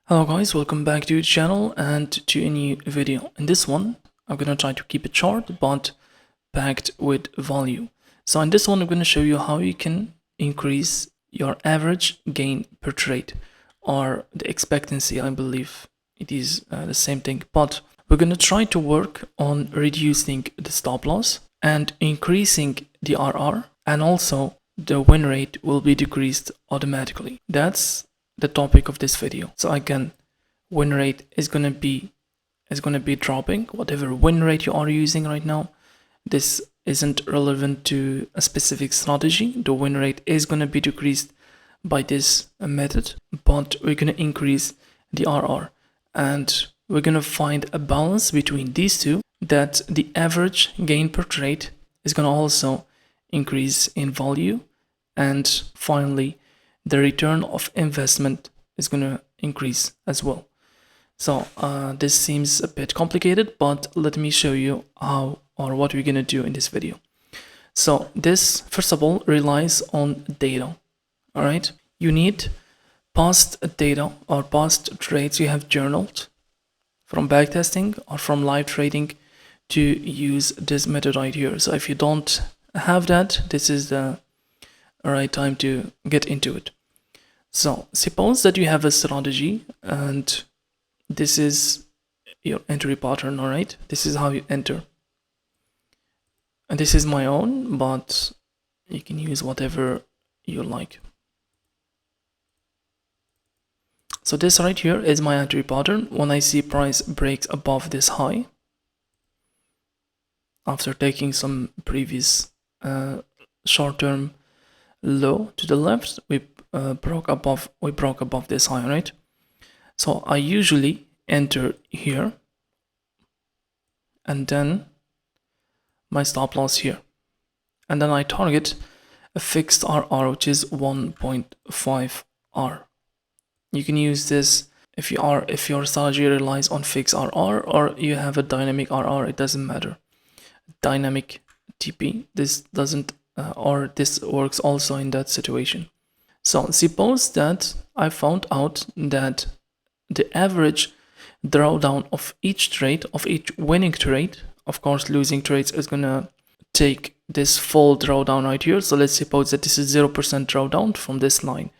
Hello guys, welcome back to the channel and to a new video. In this one, I'm gonna try to keep it short but packed with value. So in this one, I'm gonna show you how you can increase your average gain per trade, or the expectancy. I believe it is the same thing, but we're gonna try to work on reducing the stop loss and increasing the RR, and also the win rate will be decreased automatically. That's the topic of this video. So again, win rate is gonna be dropping. Whatever win rate you are using right now, this isn't relevant to a specific strategy. The win rate is gonna be decreased by this method, but we're gonna increase the RR, and we're gonna find a balance between these two, that the average gain per trade is gonna also increase in value, and finally the return of investment is going to increase as well. So this seems a bit complicated, but let me show you how or what we're going to do in this video. So this, first of all, relies on data. All right, you need past data or past trades you have journaled from backtesting or from live trading to use this method right here. So if you don't have that, this is the right time to get into it. So suppose that you have a strategy and this is your entry pattern. All right, this is how you enter, and this is my own, but you can use whatever you like. So this right here is my entry pattern. When I see price breaks above this high after taking some previous short-term low to the left, we broke above this high, right? So I usually enter here, and then my stop loss here, and then I target a fixed RR, which is 1.5 R. You can use this if your strategy relies on fixed RR, or you have a dynamic RR. It doesn't matter. Dynamic TP, this doesn't or this works also in that situation. So suppose that I found out that the average drawdown of each trade, of each winning trade, of course losing trades is gonna take this full drawdown right here. So let's suppose that this is 0% drawdown from this line,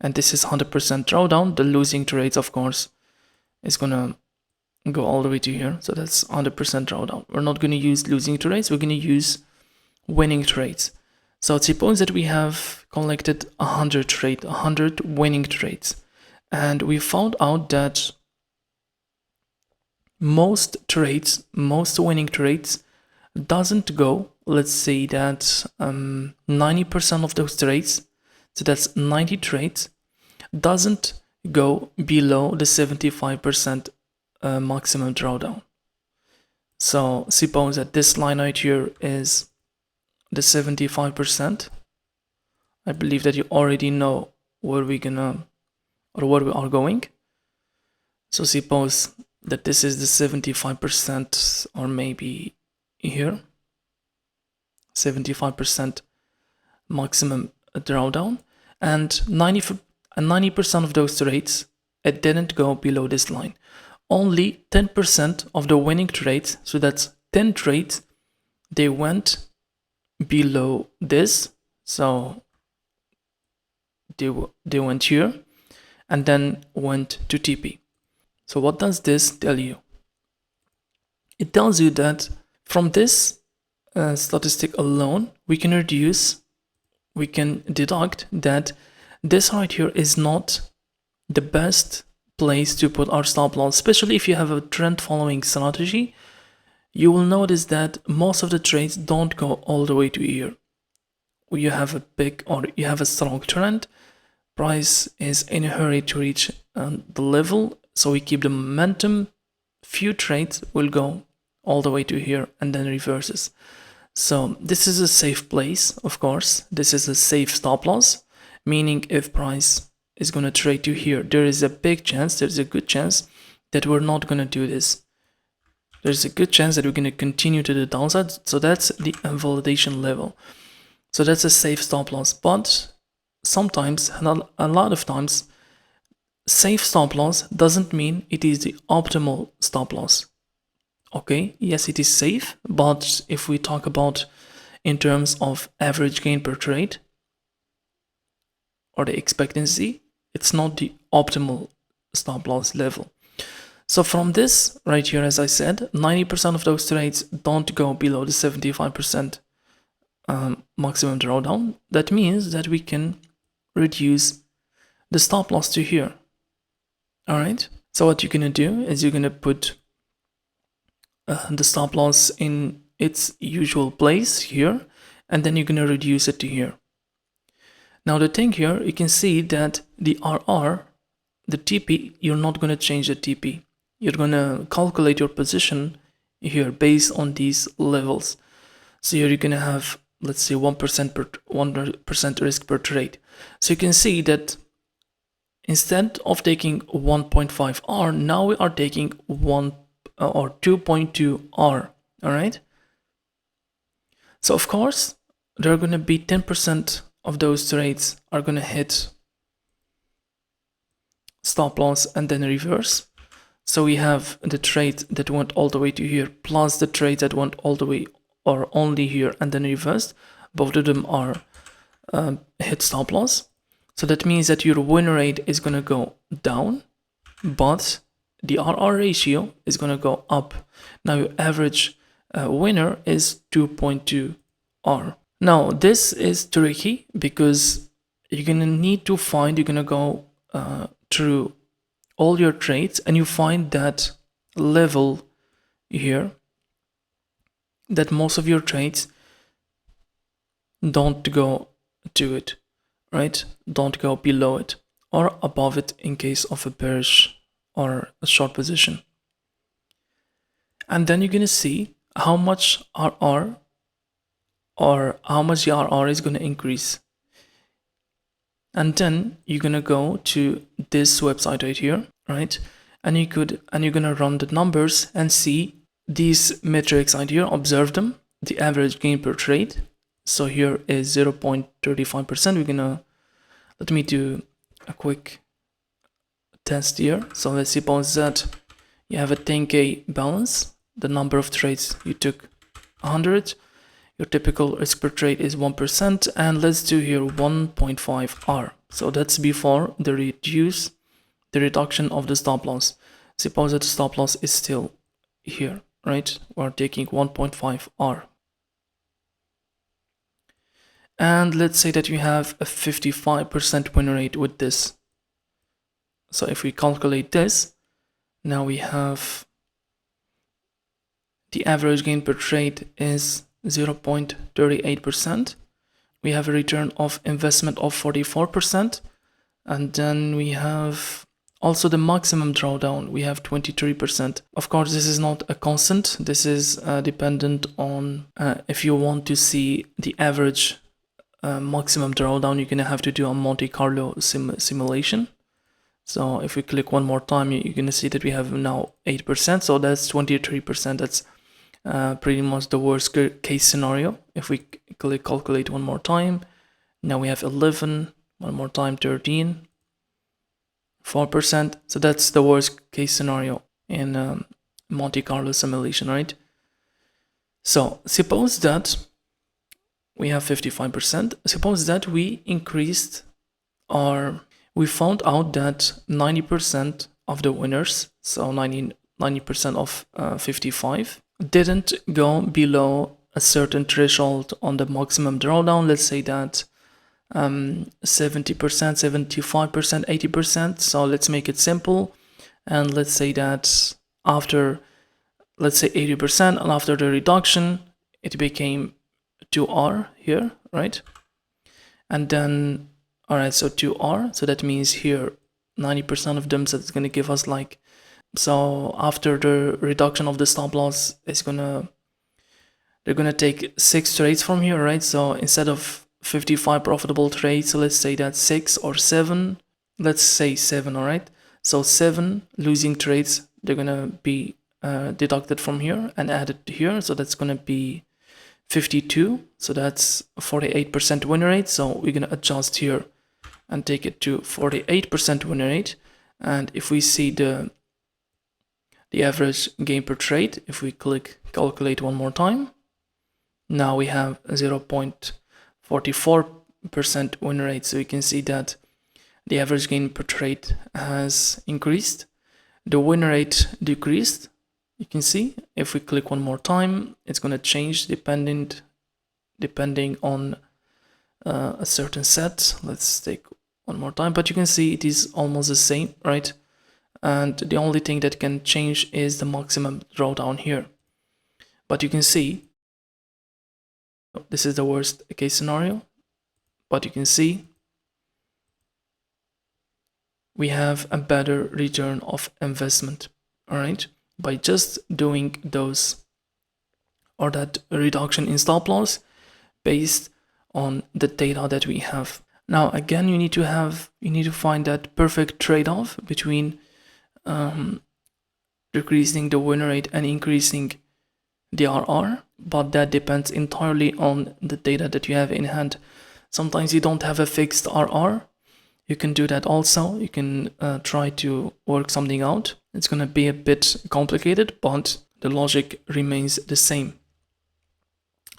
and this is 100% drawdown. The losing trades, of course, is gonna go all the way to here. So that's 100% drawdown. We're not gonna use losing trades, we're gonna use winning trades. So suppose that we have collected 100 winning trades, and we found out that most winning trades doesn't go, let's say that 90% of those trades, so that's 90 trades, doesn't go below the 75% maximum drawdown. So suppose that this line right here is the 75%. I believe that you already know where we are going. So suppose that this is the 75%, or maybe here 75% maximum drawdown, and 90% of those trades, it didn't go below this line. Only 10% of the winning trades, so that's 10 trades, they went below this. So they went here and then went to TP. So what does this tell you? It tells you that from this statistic alone, we can deduct that this right here is not the best place to put our stop loss, especially if you have a trend following strategy. You will notice that most of the trades don't go all the way to here. You have a strong trend, price is in a hurry to reach the level, so we keep the momentum. Few trades will go all the way to here and then reverses. So this is a safe place, of course. This is a safe stop loss, meaning if price is going to trade to here, there's a good chance that we're not going to do this. There's a good chance that we're going to continue to the downside. So that's the invalidation level. So that's a safe stop loss. But sometimes, a lot of times, safe stop loss doesn't mean it is the optimal stop loss. Okay, yes, it is safe, but if we talk about in terms of average gain per trade or the expectancy, it's not the optimal stop loss level. So from this right here, as I said, 90% of those trades don't go below the 75% maximum drawdown. That means that we can reduce the stop loss to here. All right, so what you're gonna do is you're gonna put the stop loss in its usual place here, and then you're gonna reduce it to here. Now the thing here, you can see that the RR, the TP, you're not gonna change the TP. You're gonna calculate your position here based on these levels. So here you're gonna have, let's say, 1% risk per trade. So you can see that instead of taking 1.5 R, now we are taking 2.2 R. All right. So of course, there are going to be 10% of those trades are going to hit stop loss and then reverse. So we have the trade that went all the way to here plus the trade that went all the way or only here and then reversed. Both of them are hit stop loss. So that means that your win rate is going to go down, but the RR ratio is going to go up. Now your average winner is 2.2 R. Now this is tricky because you're going to need to find, you're going to go through all your trades and you find that level here that most of your trades don't go to it, right? Don't go below it or above it in case of a bearish or a short position. And then you're going to see how much RR or how much the RR is going to increase. And then you're going to go to this website right here, right? And you're going to run the numbers and see these metrics right here, observe them, the average gain per trade. So here is 0.35%. We're going to, let me do a quick test here. So let's suppose that you have a 10K balance. The number of trades you took 100. Your typical risk per trade is 1%. And let's do here 1.5 R. So that's before the reduction of the stop loss. Suppose that the stop loss is still here, right? We're taking 1.5 R. And let's say that you have a 55% win rate with this. So if we calculate this, now we have the average gain per trade is 0.38%. We have a return of investment of 44%. And then we have also the maximum drawdown. We have 23%. Of course, this is not a constant. This is dependent on if you want to see the average maximum drawdown, you're gonna have to do a Monte Carlo simulation. So if we click one more time, you're gonna see that we have now 8%. So that's 23%. That's pretty much the worst case scenario. If we click calculate one more time, now we have 11. One more time, 13. 4%. So that's the worst case scenario in Monte Carlo simulation, right? So suppose that we have 55%. Suppose that we increased we found out that 90% of the winners, so 90% of 55, didn't go below a certain threshold on the maximum drawdown. Let's say that 70%, 75%, 80%. So let's make it simple. And let's say that after, let's say 80%, and after the reduction, it became 2R here, right? And then, all right, so 2R. So that means here, 90% of them, so it's going to give us like, so after the reduction of the stop loss, they're going to take 6 trades from here, right? So instead of 55 profitable trades, so let's say that 6 or 7, let's say 7, all right? So 7 losing trades, they're going to be deducted from here and added here. So that's going to be 52. So that's 48% win rate. So we're going to adjust here and take it to 48% win rate. And if we see the average gain per trade, if we click calculate one more time, now we have 0.44% win rate. So you can see that the average gain per trade has increased. The win rate decreased. You can see if we click one more time, it's going to change depending on a certain set. Let's take one more time, but you can see it is almost the same, right? And the only thing that can change is the maximum drawdown here. But you can see this is the worst case scenario, but you can see we have a better return of investment, all right, by just doing those, or that reduction in stop loss based on the data that we have. Now again, you need to find that perfect trade-off between decreasing the win rate and increasing the RR, but that depends entirely on the data that you have in hand. Sometimes you don't have a fixed RR. You can do that also. You can try to work something out. It's going to be a bit complicated, but the logic remains the same.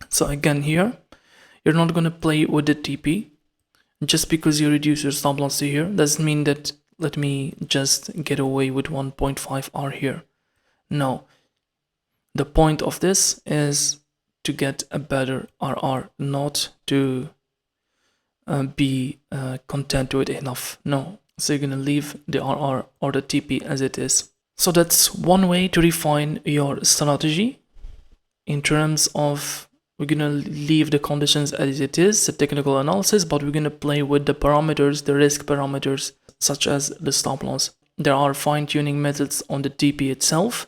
So again, here, you're not going to play with the TP. Just because you reduce your stop loss to here doesn't mean that let me just get away with 1.5 R here. No. The point of this is to get a better RR, not to be content with enough. No. So you're gonna leave the RR or the TP as it is. So that's one way to refine your strategy in terms of we're gonna leave the conditions as it is, the technical analysis, but we're gonna play with the parameters, the risk parameters, such as the stop loss. There are fine-tuning methods on the TP itself,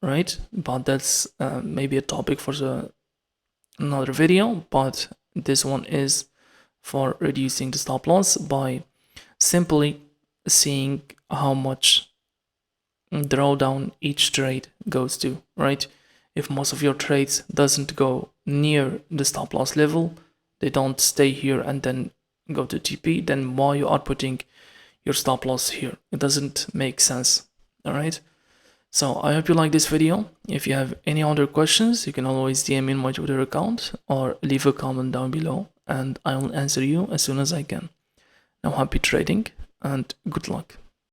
right? But that's maybe a topic for another video, but this one is for reducing the stop loss by simply seeing how much drawdown each trade goes to, right? If most of your trades doesn't go near the stop loss level, they don't stay here and then go to TP, then why you are putting your stop loss here? It doesn't make sense. All right. So I hope you like this video. If you have any other questions, you can always DM me in my Twitter account or leave a comment down below and I will answer you as soon as I can. Now happy trading and good luck.